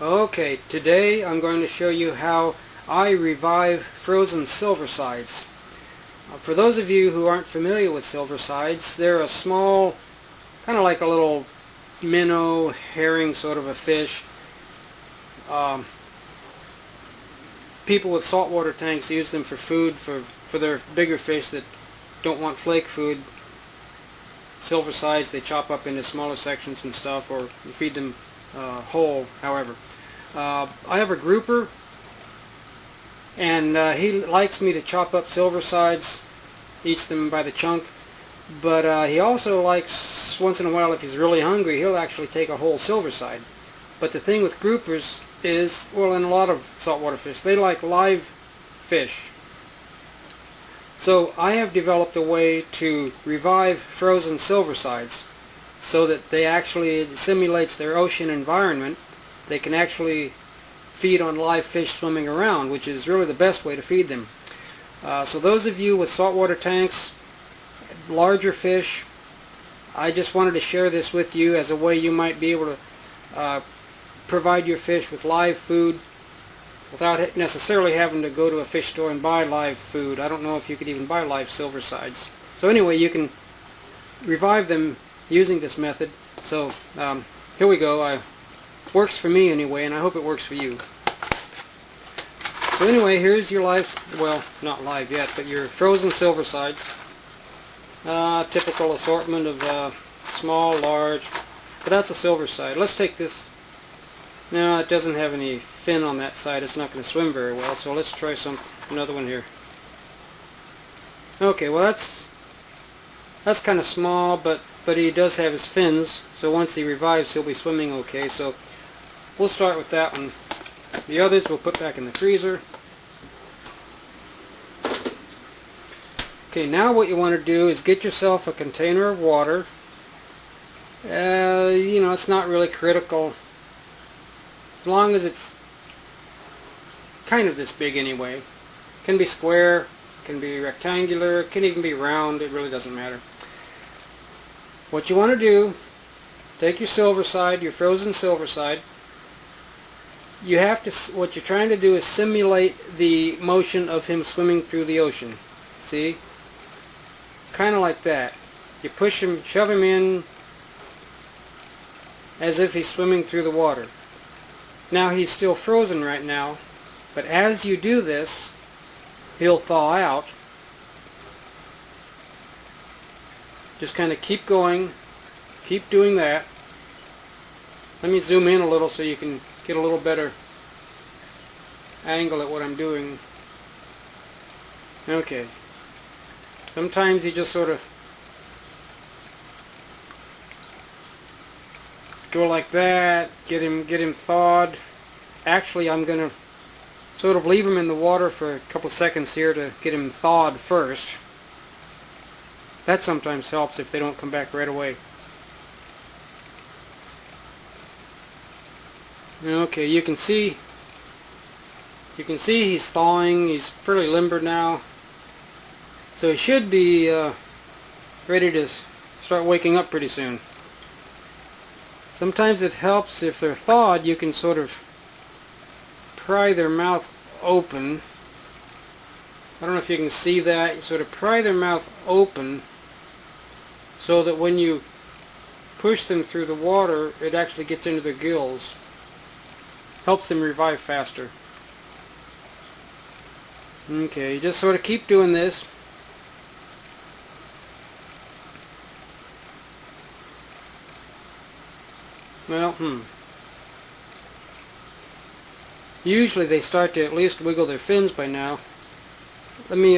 Okay, today I'm going to show you how I revive frozen silversides. For those of you who aren't familiar with silversides, they're a small, kind of like a little minnow, herring sort of a fish. People with saltwater tanks use them for food for their bigger fish that don't want flake food. Silversides they chop up into smaller sections and stuff, or you feed them whole, however. I have a grouper, and he likes me to chop up silversides, eats them by the chunk, but he also likes, once in a while if he's really hungry, he'll actually take a whole silverside. But the thing with groupers is, well, and a lot of saltwater fish, they like live fish. So I have developed a way to revive frozen silversides so that they actually, it simulates their ocean environment. They can actually feed on live fish swimming around, which is really the best way to feed them. So those of you with saltwater tanks, larger fish, I just wanted to share this with you as a way you might be able to provide your fish with live food without necessarily having to go to a fish store and buy live food. I don't know if you could even buy live silversides. So anyway, you can revive them using this method. So here we go. Works for me anyway, and I hope it works for you. So anyway, here's your live, well, not live yet, but your frozen silversides. Typical assortment of small, large, but that's a silverside. Let's take this. No, it doesn't have any fin on that side. It's not going to swim very well, so let's try another one here. Okay, well that's kind of small, but he does have his fins, so once he revives he'll be swimming okay. So we'll start with that one. The others we'll put back in the freezer. Okay, now what you want to do is get yourself a container of water. You know, it's not really critical, as long as it's kind of this big anyway. It can be square, can be rectangular, it can even be round, it really doesn't matter. What you want to do, take your silverside, your frozen silverside. You have to, what you're trying to do is simulate the motion of him swimming through the ocean. See? Kind of like that. You push him, shove him in as if he's swimming through the water. Now he's still frozen right now, but as you do this, he'll thaw out. Just kind of keep going, keep doing that. Let me zoom in a little so you can get a little better angle at what I'm doing. Okay. Sometimes you just sort of go like that, get him thawed. Actually, I'm going to sort of leave him in the water for a couple seconds here to get him thawed first. That sometimes helps if they don't come back right away. Okay, you can see he's thawing. He's fairly limber now, so he should be ready to start waking up pretty soon. Sometimes it helps if they're thawed, you can sort of pry their mouth open. I don't know if you can see that. You sort of pry their mouth open so that when you push them through the water, it actually gets into their gills. Helps them revive faster. Okay, you just sort of keep doing this. Well, usually they start to at least wiggle their fins by now. Let me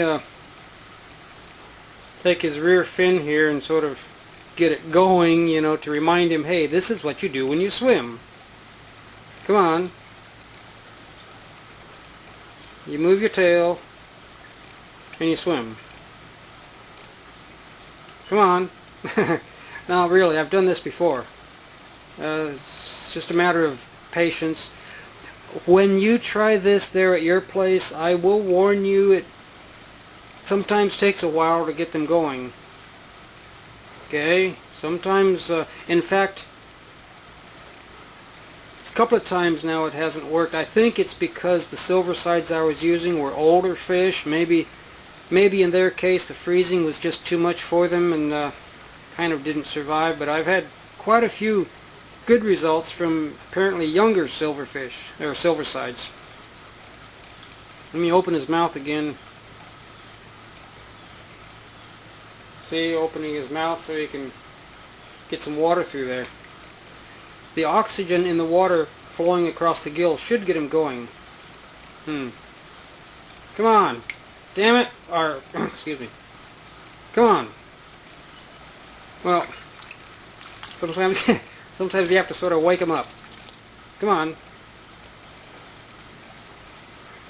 take his rear fin here and sort of get it going, you know, to remind him, hey, this is what you do when you swim. Come on. You move your tail and you swim. Come on. No, really, I've done this before. It's just a matter of patience. When you try this there at your place, I will warn you, it sometimes takes a while to get them going. Okay? Sometimes, in fact, a couple of times now it hasn't worked. I think it's because the Silversides I was using were older fish. Maybe in their case the freezing was just too much for them and kind of didn't survive. But I've had quite a few good results from apparently younger silverfish, or Silversides. Let me open his mouth again. See, opening his mouth so he can get some water through there. The oxygen in the water flowing across the gill should get him going. Come on. Damn it. Or, excuse me. Come on. Well, sometimes you have to sort of wake him up. Come on.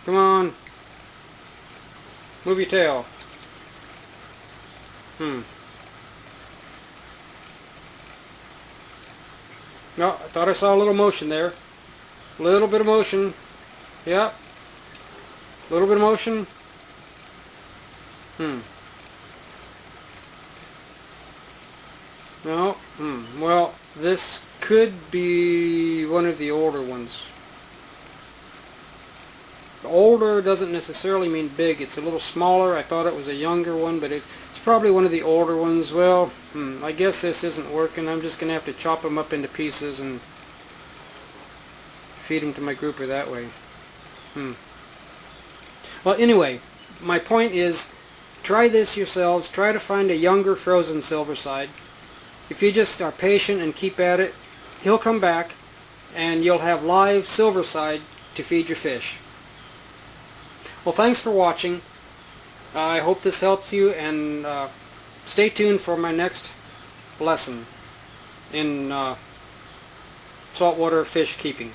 Come on. Move your tail. No, I thought I saw a little motion there. A little bit of motion. Yeah. A little bit of motion. No. Well, this could be one of the older ones. Older doesn't necessarily mean big. It's a little smaller. I thought it was a younger one, but it's probably one of the older ones. Well, I guess this isn't working. I'm just going to have to chop them up into pieces and feed them to my grouper that way. Well, anyway, my point is, try this yourselves. Try to find a younger frozen Silverside. If you just are patient and keep at it, he'll come back and you'll have live Silverside to feed your fish. Well, thanks for watching. I hope this helps you, and stay tuned for my next lesson in saltwater fish keeping.